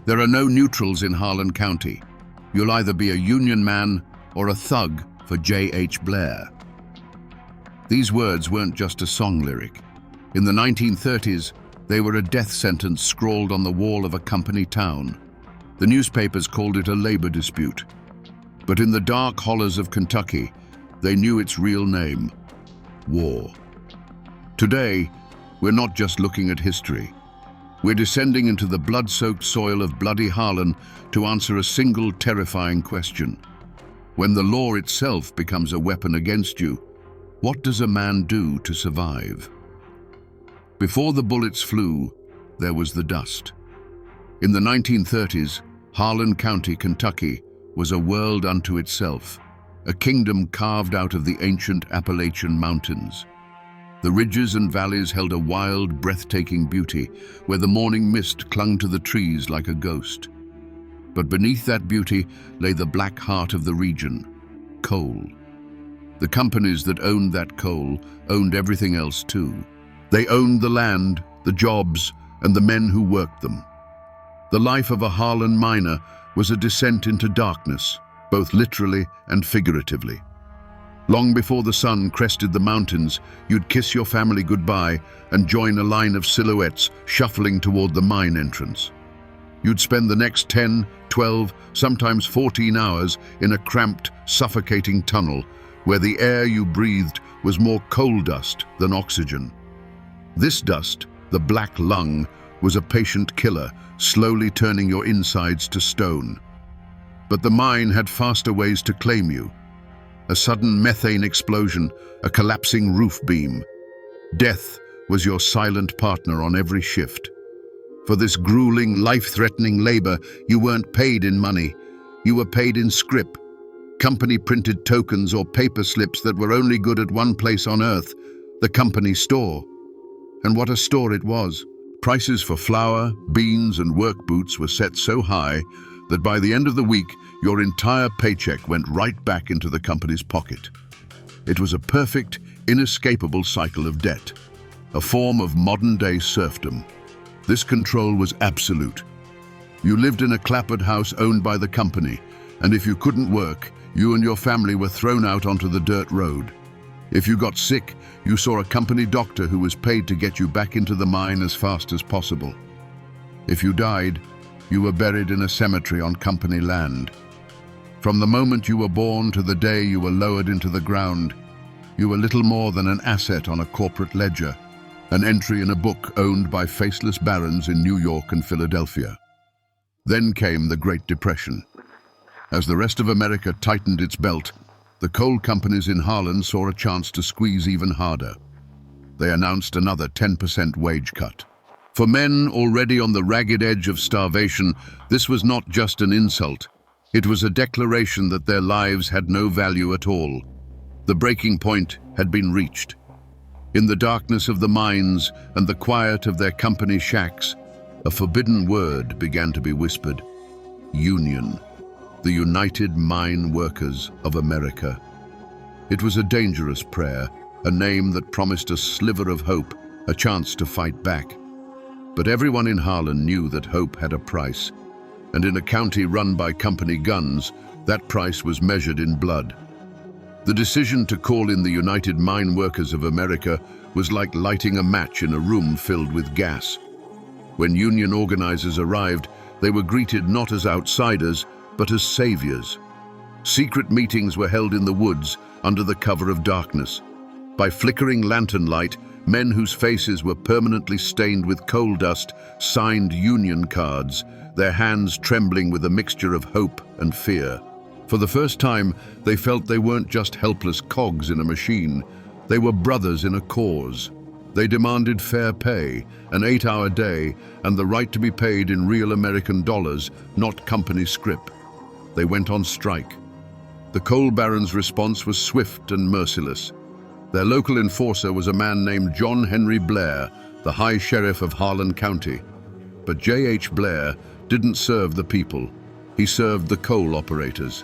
There are no neutrals in Harlan County. You'll either be a Union man or a thug for J.H. Blair. These words weren't just a song lyric. In the 1930s, they were a death sentence scrawled on the wall of a company town. The newspapers called it a labor dispute. But in the dark hollows of Kentucky, they knew its real name: war. Today, we're not just looking at history. We're descending into the blood-soaked soil of Bloody Harlan to answer a single terrifying question. When the law itself becomes a weapon against you, what does a man do to survive? Before the bullets flew, there was the dust. In the 1930s, Harlan County, Kentucky, was a world unto itself, a kingdom carved out of the ancient Appalachian mountains. The ridges and valleys held a wild, breathtaking beauty, where the morning mist clung to the trees like a ghost. But beneath that beauty lay the black heart of the region: coal. The companies that owned that coal owned everything else too. They owned the land, the jobs, and the men who worked them. The life of a Harlan miner was a descent into darkness, both literally and figuratively. Long before the sun crested the mountains, you'd kiss your family goodbye and join a line of silhouettes shuffling toward the mine entrance. You'd spend the next 10, 12, sometimes 14 hours in a cramped, suffocating tunnel where the air you breathed was more coal dust than oxygen. This dust, the black lung, was a patient killer, slowly turning your insides to stone. But the mine had faster ways to claim you. A sudden methane explosion, a collapsing roof beam. Death was your silent partner on every shift. For this grueling, life-threatening labor, you weren't paid in money. You were paid in scrip, company-printed tokens or paper slips that were only good at one place on earth, the company store. And what a store it was. Prices for flour, beans, and work boots were set so high that by the end of the week, your entire paycheck went right back into the company's pocket. It was a perfect, inescapable cycle of debt, a form of modern-day serfdom. This control was absolute. You lived in a clapboard house owned by the company, and if you couldn't work, you and your family were thrown out onto the dirt road. If you got sick, you saw a company doctor who was paid to get you back into the mine as fast as possible. If you died, you were buried in a cemetery on company land. From the moment you were born to the day you were lowered into the ground, you were little more than an asset on a corporate ledger, an entry in a book owned by faceless barons in New York and Philadelphia. Then came the Great Depression. As the rest of America tightened its belt, the coal companies in Harlan saw a chance to squeeze even harder. They announced another 10% wage cut. For men already on the ragged edge of starvation, this was not just an insult. It was a declaration that their lives had no value at all. The breaking point had been reached. In the darkness of the mines and the quiet of their company shacks, a forbidden word began to be whispered: union. The United Mine Workers of America. It was a dangerous prayer, a name that promised a sliver of hope, a chance to fight back. But everyone in Harlan knew that hope had a price, and in a county run by company guns, that price was measured in blood. The decision to call in the United Mine Workers of America was like lighting a match in a room filled with gas. When union organizers arrived, they were greeted not as outsiders, but as saviors. Secret meetings were held in the woods under the cover of darkness. By flickering lantern light, men whose faces were permanently stained with coal dust signed union cards, their hands trembling with a mixture of hope and fear. For the first time, they felt they weren't just helpless cogs in a machine. They were brothers in a cause. They demanded fair pay, an 8-hour day, and the right to be paid in real American dollars, not company scrip. They went on strike. The coal barons' response was swift and merciless. Their local enforcer was a man named John Henry Blair, the High Sheriff of Harlan County. But J.H. Blair didn't serve the people. He served the coal operators.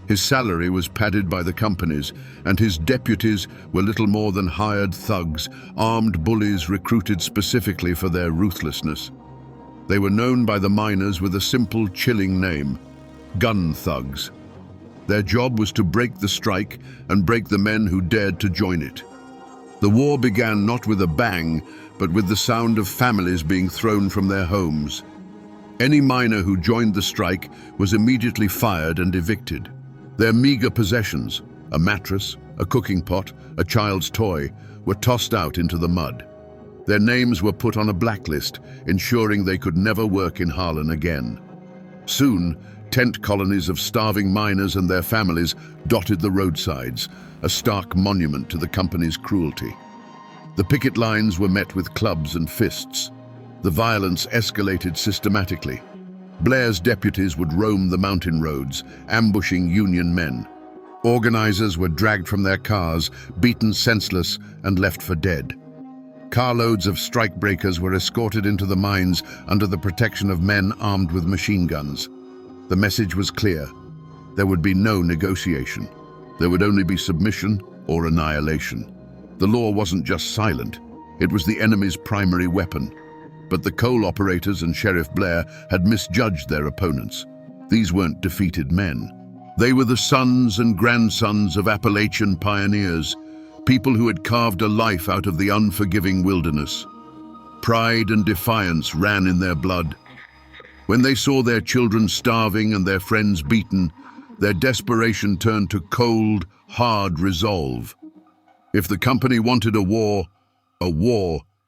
His salary was padded by the companies, and his deputies were little more than hired thugs, armed bullies recruited specifically for their ruthlessness. They were known by the miners with a simple, chilling name: gun thugs. Their job was to break the strike and break the men who dared to join it. The war began not with a bang, but with the sound of families being thrown from their homes. Any miner who joined the strike was immediately fired and evicted. Their meager possessions, a mattress, a cooking pot, a child's toy, were tossed out into the mud. Their names were put on a blacklist, ensuring they could never work in Harlan again. Soon, tent colonies of starving miners and their families dotted the roadsides, a stark monument to the company's cruelty. The picket lines were met with clubs and fists. The violence escalated systematically. Blair's deputies would roam the mountain roads, ambushing Union men. Organizers were dragged from their cars, beaten senseless, and left for dead. Carloads of strikebreakers were escorted into the mines under the protection of men armed with machine guns. The message was clear. There would be no negotiation. There would only be submission or annihilation. The law wasn't just silent. It was the enemy's primary weapon. But the coal operators and Sheriff Blair had misjudged their opponents. These weren't defeated men. They were the sons and grandsons of Appalachian pioneers, people who had carved a life out of the unforgiving wilderness. Pride and defiance ran in their blood. When they saw their children starving and their friends beaten, their desperation turned to cold, hard resolve. If the company wanted a war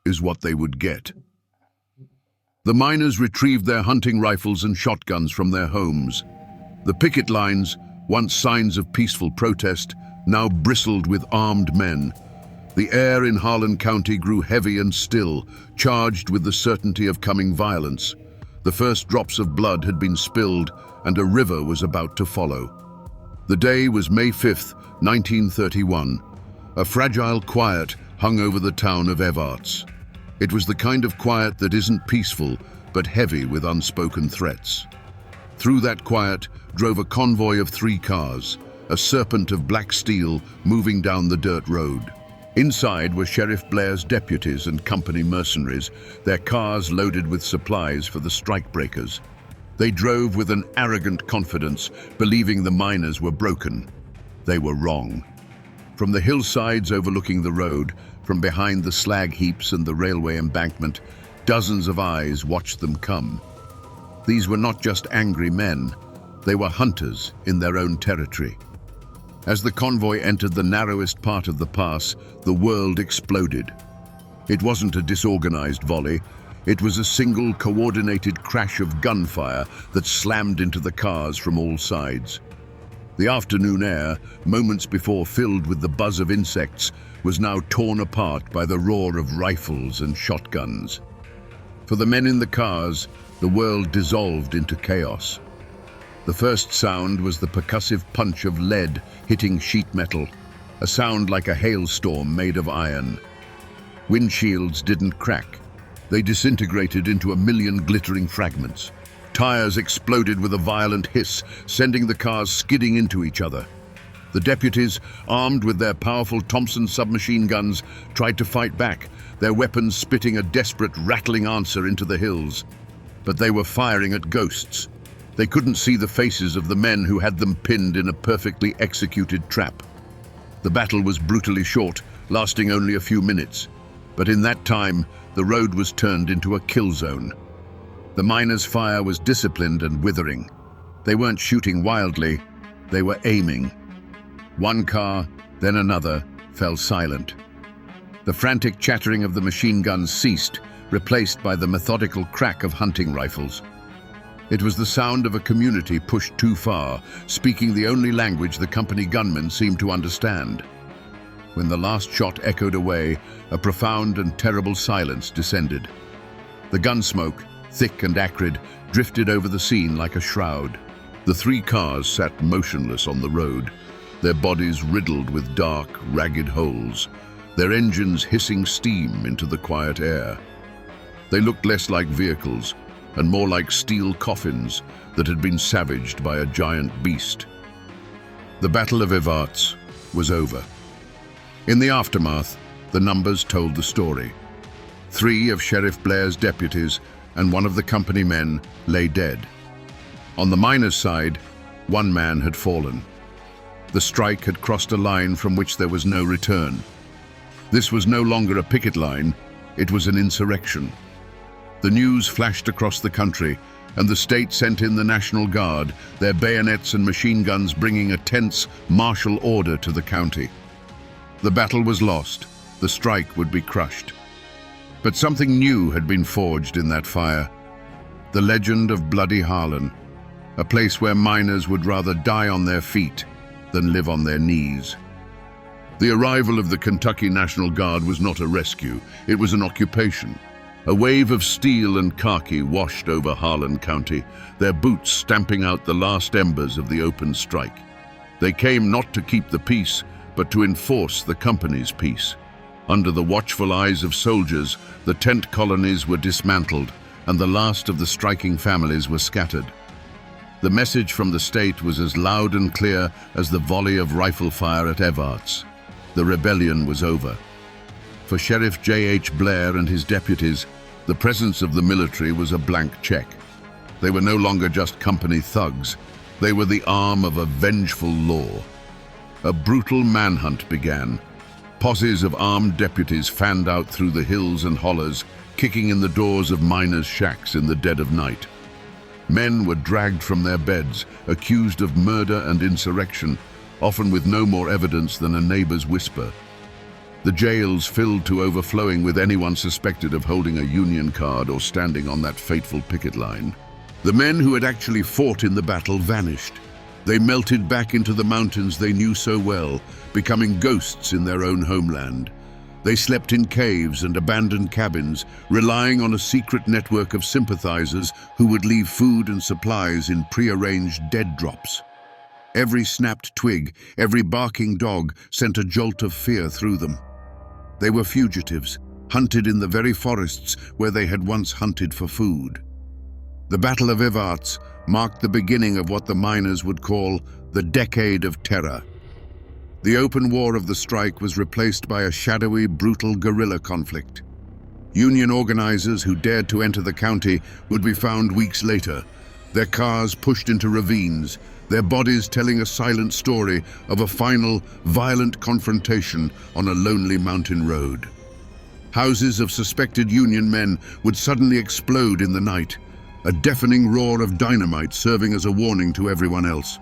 is what they would get. The miners retrieved their hunting rifles and shotguns from their homes. The picket lines, once signs of peaceful protest, now bristled with armed men. The air in Harlan County grew heavy and still, charged with the certainty of coming violence. The first drops of blood had been spilled, and a river was about to follow. The day was May 5th, 1931. A fragile quiet hung over the town of Evarts. It was the kind of quiet that isn't peaceful, but heavy with unspoken threats. Through that quiet drove a convoy of 3 cars, a serpent of black steel moving down the dirt road. Inside were Sheriff Blair's deputies and company mercenaries, their cars loaded with supplies for the strikebreakers. They drove with an arrogant confidence, believing the miners were broken. They were wrong. From the hillsides overlooking the road, from behind the slag heaps and the railway embankment, dozens of eyes watched them come. These were not just angry men, they were hunters in their own territory. As the convoy entered the narrowest part of the pass, the world exploded. It wasn't a disorganized volley, it was a single coordinated crash of gunfire that slammed into the cars from all sides. The afternoon air, moments before filled with the buzz of insects, was now torn apart by the roar of rifles and shotguns. For the men in the cars, the world dissolved into chaos. The first sound was the percussive punch of lead hitting sheet metal, a sound like a hailstorm made of iron. Windshields didn't crack. They disintegrated into a million glittering fragments. Tires exploded with a violent hiss, sending the cars skidding into each other. The deputies, armed with their powerful Thompson submachine guns, tried to fight back, their weapons spitting a desperate, rattling answer into the hills. But they were firing at ghosts. They couldn't see the faces of the men who had them pinned in a perfectly executed trap. The battle was brutally short, lasting only a few minutes. But in that time, the road was turned into a kill zone. The miners' fire was disciplined and withering. They weren't shooting wildly, they were aiming. One car, then another, fell silent. The frantic chattering of the machine guns ceased, replaced by the methodical crack of hunting rifles. It was the sound of a community pushed too far, speaking the only language the company gunmen seemed to understand. When the last shot echoed away, a profound and terrible silence descended. The gun smoke, thick and acrid, drifted over the scene like a shroud. The 3 cars sat motionless on the road, their bodies riddled with dark, ragged holes, their engines hissing steam into the quiet air. They looked less like vehicles and more like steel coffins that had been savaged by a giant beast. The Battle of Evarts was over. In the aftermath, the numbers told the story. 3 of Sheriff Blair's deputies, and one of the company men lay dead. On the miners' side, one man had fallen. The strike had crossed a line from which there was no return. This was no longer a picket line, it was an insurrection. The news flashed across the country, and the state sent in the National Guard, their bayonets and machine guns bringing a tense martial order to the county. The battle was lost, the strike would be crushed. But something new had been forged in that fire. The legend of Bloody Harlan, a place where miners would rather die on their feet than live on their knees. The arrival of the Kentucky National Guard was not a rescue, it was an occupation. A wave of steel and khaki washed over Harlan County, their boots stamping out the last embers of the open strike. They came not to keep the peace, but to enforce the company's peace. Under the watchful eyes of soldiers, the tent colonies were dismantled, and the last of the striking families were scattered. The message from the state was as loud and clear as the volley of rifle fire at Evarts. The rebellion was over. For Sheriff J.H. Blair and his deputies, the presence of the military was a blank check. They were no longer just company thugs. They were the arm of a vengeful law. A brutal manhunt began. Posses of armed deputies fanned out through the hills and hollers, kicking in the doors of miners' shacks in the dead of night. Men were dragged from their beds, accused of murder and insurrection, often with no more evidence than a neighbor's whisper. The jails filled to overflowing with anyone suspected of holding a Union card or standing on that fateful picket line. The men who had actually fought in the battle vanished. They melted back into the mountains they knew so well, becoming ghosts in their own homeland. They slept in caves and abandoned cabins, relying on a secret network of sympathizers who would leave food and supplies in prearranged dead drops. Every snapped twig, every barking dog sent a jolt of fear through them. They were fugitives, hunted in the very forests where they had once hunted for food. The Battle of Evarts marked the beginning of what the miners would call the Decade of Terror. The open war of the strike was replaced by a shadowy, brutal guerrilla conflict. Union organizers who dared to enter the county would be found weeks later, their cars pushed into ravines, their bodies telling a silent story of a final, violent confrontation on a lonely mountain road. Houses of suspected Union men would suddenly explode in the night, a deafening roar of dynamite serving as a warning to everyone else.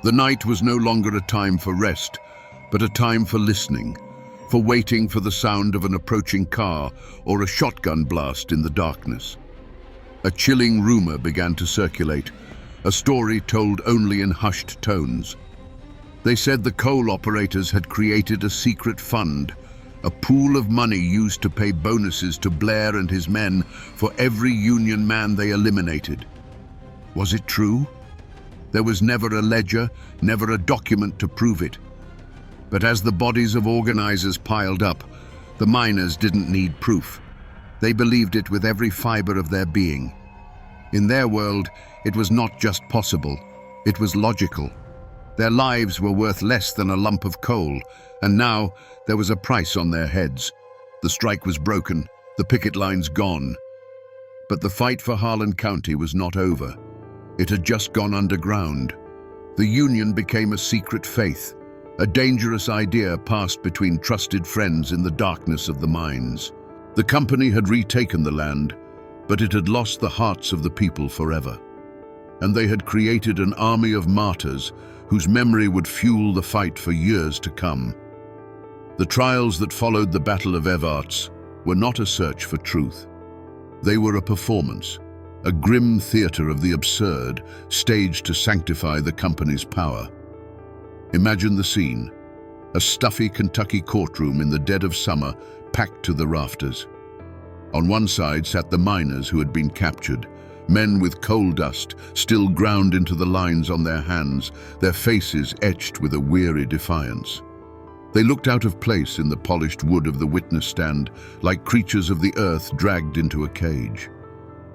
The night was no longer a time for rest, but a time for listening, for waiting for the sound of an approaching car or a shotgun blast in the darkness. A chilling rumor began to circulate, a story told only in hushed tones. They said the coal operators had created a secret fund, a pool of money used to pay bonuses to Blair and his men for every Union man they eliminated. Was it true? There was never a ledger, never a document to prove it. But as the bodies of organizers piled up, the miners didn't need proof. They believed it with every fiber of their being. In their world, it was not just possible, it was logical. Their lives were worth less than a lump of coal, and now there was a price on their heads. The strike was broken, the picket lines gone. But the fight for Harlan County was not over. It had just gone underground. The Union became a secret faith, a dangerous idea passed between trusted friends in the darkness of the mines. The company had retaken the land, but it had lost the hearts of the people forever. And they had created an army of martyrs whose memory would fuel the fight for years to come. The trials that followed the Battle of Evarts were not a search for truth. They were a performance, a grim theater of the absurd, staged to sanctify the company's power. Imagine the scene, a stuffy Kentucky courtroom in the dead of summer, packed to the rafters. On one side sat the miners who had been captured, men with coal dust still ground into the lines on their hands, their faces etched with a weary defiance. They looked out of place in the polished wood of the witness stand, like creatures of the earth dragged into a cage.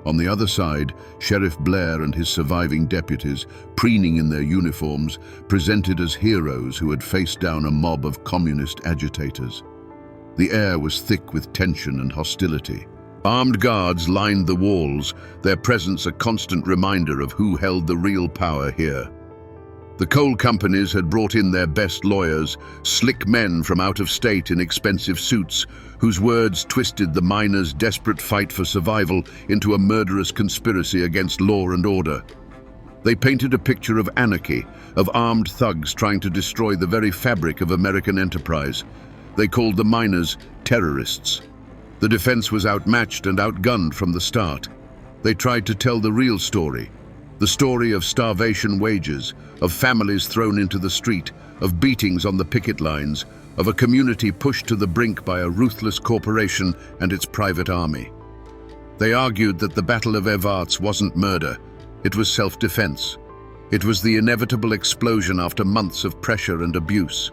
On the other side, Sheriff Blair and his surviving deputies, preening in their uniforms, presented as heroes who had faced down a mob of communist agitators. The air was thick with tension and hostility. Armed guards lined the walls, their presence a constant reminder of who held the real power here. The coal companies had brought in their best lawyers, slick men from out of state in expensive suits, whose words twisted the miners' desperate fight for survival into a murderous conspiracy against law and order. They painted a picture of anarchy, of armed thugs trying to destroy the very fabric of American enterprise. They called the miners terrorists. The defense was outmatched and outgunned from the start. They tried to tell the real story, the story of starvation wages, of families thrown into the street, of beatings on the picket lines, of a community pushed to the brink by a ruthless corporation and its private army. They argued that the Battle of Evarts wasn't murder, it was self-defense. It was the inevitable explosion after months of pressure and abuse.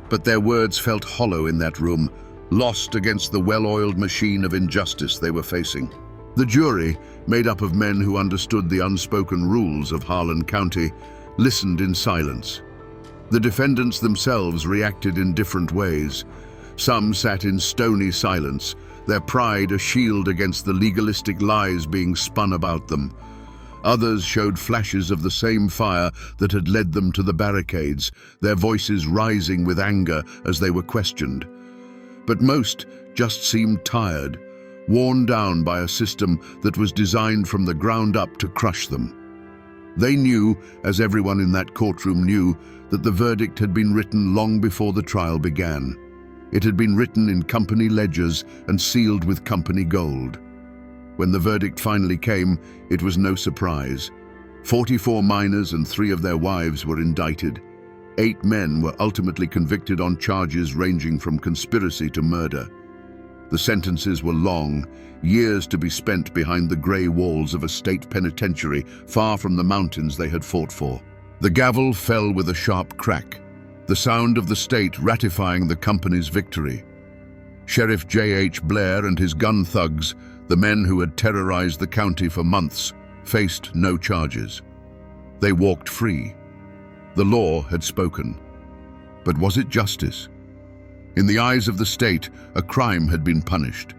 But their words felt hollow in that room, lost against the well-oiled machine of injustice they were facing. The jury, made up of men who understood the unspoken rules of Harlan County, listened in silence. The defendants themselves reacted in different ways. Some sat in stony silence, their pride a shield against the legalistic lies being spun about them. Others showed flashes of the same fire that had led them to the barricades, their voices rising with anger as they were questioned. But most just seemed tired, worn down by a system that was designed from the ground up to crush them. They knew, as everyone in that courtroom knew, that the verdict had been written long before the trial began. It had been written in company ledgers and sealed with company gold. When the verdict finally came, it was no surprise. 44 miners and 3 of their wives were indicted. 8 men were ultimately convicted on charges ranging from conspiracy to murder. The sentences were long, years to be spent behind the grey walls of a state penitentiary far from the mountains they had fought for. The gavel fell with a sharp crack, the sound of the state ratifying the company's victory. Sheriff J.H. Blair and his gun thugs, the men who had terrorized the county for months, faced no charges. They walked free. The law had spoken. But was it justice? In the eyes of the state, a crime had been punished.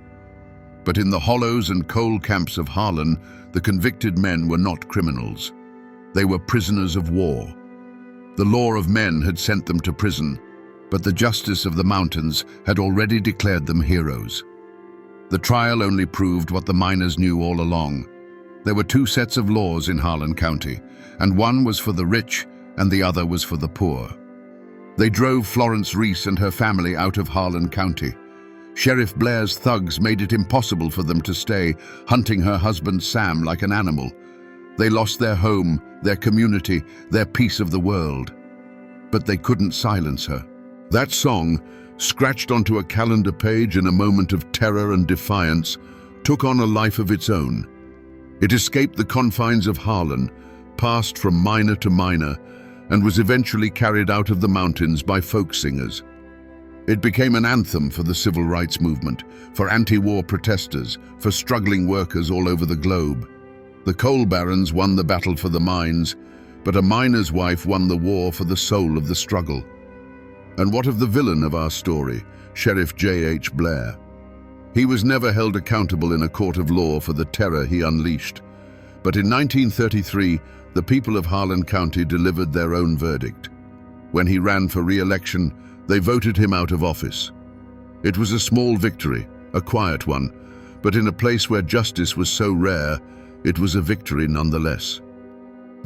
But in the hollows and coal camps of Harlan, the convicted men were not criminals. They were prisoners of war. The law of men had sent them to prison, but the justice of the mountains had already declared them heroes. The trial only proved what the miners knew all along. There were 2 sets of laws in Harlan County, and one was for the rich and the other was for the poor. They drove Florence Reese and her family out of Harlan County. Sheriff Blair's thugs made it impossible for them to stay, hunting her husband Sam like an animal. They lost their home, their community, their piece of the world. But they couldn't silence her. That song, scratched onto a calendar page in a moment of terror and defiance, took on a life of its own. It escaped the confines of Harlan, passed from miner to miner, and was eventually carried out of the mountains by folk singers. It became an anthem for the civil rights movement, for anti-war protesters, for struggling workers all over the globe. The coal barons won the battle for the mines, but a miner's wife won the war for the soul of the struggle. And what of the villain of our story, Sheriff J.H. Blair? He was never held accountable in a court of law for the terror he unleashed. But in 1933, the people of Harlan County delivered their own verdict. When he ran for re-election, they voted him out of office. It was a small victory, a quiet one, but in a place where justice was so rare, it was a victory nonetheless.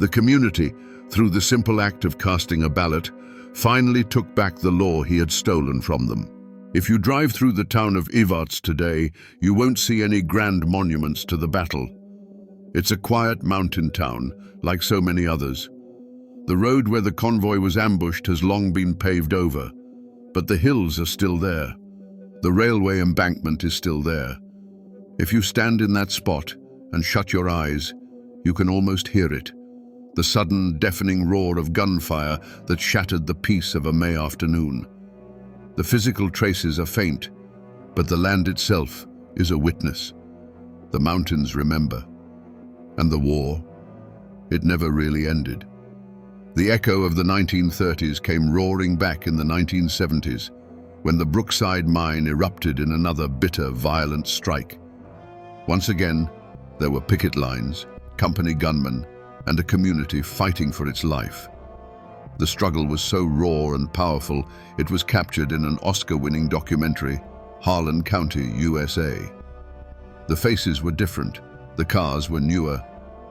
The community, through the simple act of casting a ballot, finally took back the law he had stolen from them. If you drive through the town of Evarts today, you won't see any grand monuments to the battle. It's a quiet mountain town, like so many others. The road where the convoy was ambushed has long been paved over, but the hills are still there. The railway embankment is still there. If you stand in that spot and shut your eyes, you can almost hear it. The sudden, deafening roar of gunfire that shattered the peace of a May afternoon. The physical traces are faint, but the land itself is a witness. The mountains remember. And the war, it never really ended. The echo of the 1930s came roaring back in the 1970s, when the Brookside mine erupted in another bitter, violent strike. Once again, there were picket lines, company gunmen, and a community fighting for its life. The struggle was so raw and powerful, it was captured in an Oscar-winning documentary, Harlan County, USA. The faces were different, the cars were newer,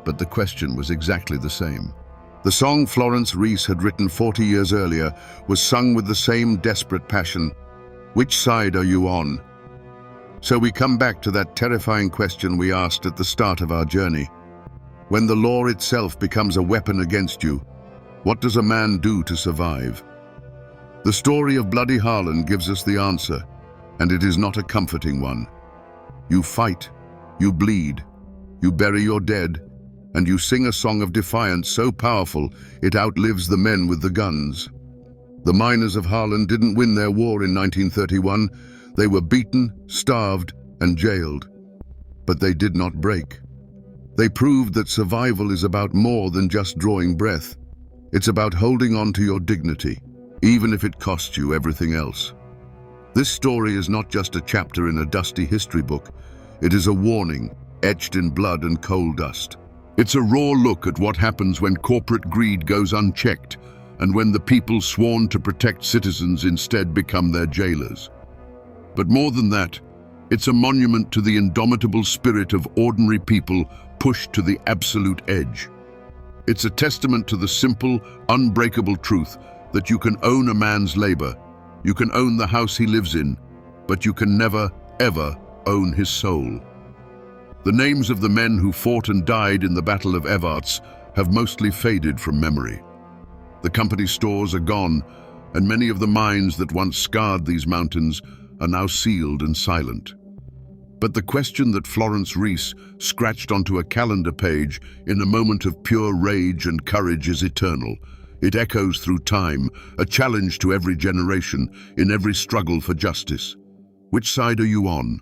but the question was exactly the same. The song Florence Reese had written 40 years earlier was sung with the same desperate passion. Which side are you on? So we come back to that terrifying question we asked at the start of our journey. When the law itself becomes a weapon against you, what does a man do to survive? The story of Bloody Harlan gives us the answer, and it is not a comforting one. You fight, you bleed, you bury your dead, and you sing a song of defiance so powerful it outlives the men with the guns. The miners of Harlan didn't win their war in 1931. They were beaten, starved, and jailed. But they did not break. They proved that survival is about more than just drawing breath. It's about holding on to your dignity, even if it costs you everything else. This story is not just a chapter in a dusty history book. It is a warning, etched in blood and coal dust. It's a raw look at what happens when corporate greed goes unchecked and when the people sworn to protect citizens instead become their jailers. But more than that, it's a monument to the indomitable spirit of ordinary people pushed to the absolute edge. It's a testament to the simple, unbreakable truth that you can own a man's labor, you can own the house he lives in, but you can never, ever own his soul. The names of the men who fought and died in the Battle of Evarts have mostly faded from memory. The company stores are gone, and many of the mines that once scarred these mountains are now sealed and silent. But the question that Florence Reese scratched onto a calendar page in a moment of pure rage and courage is eternal. It echoes through time, a challenge to every generation, in every struggle for justice. Which side are you on?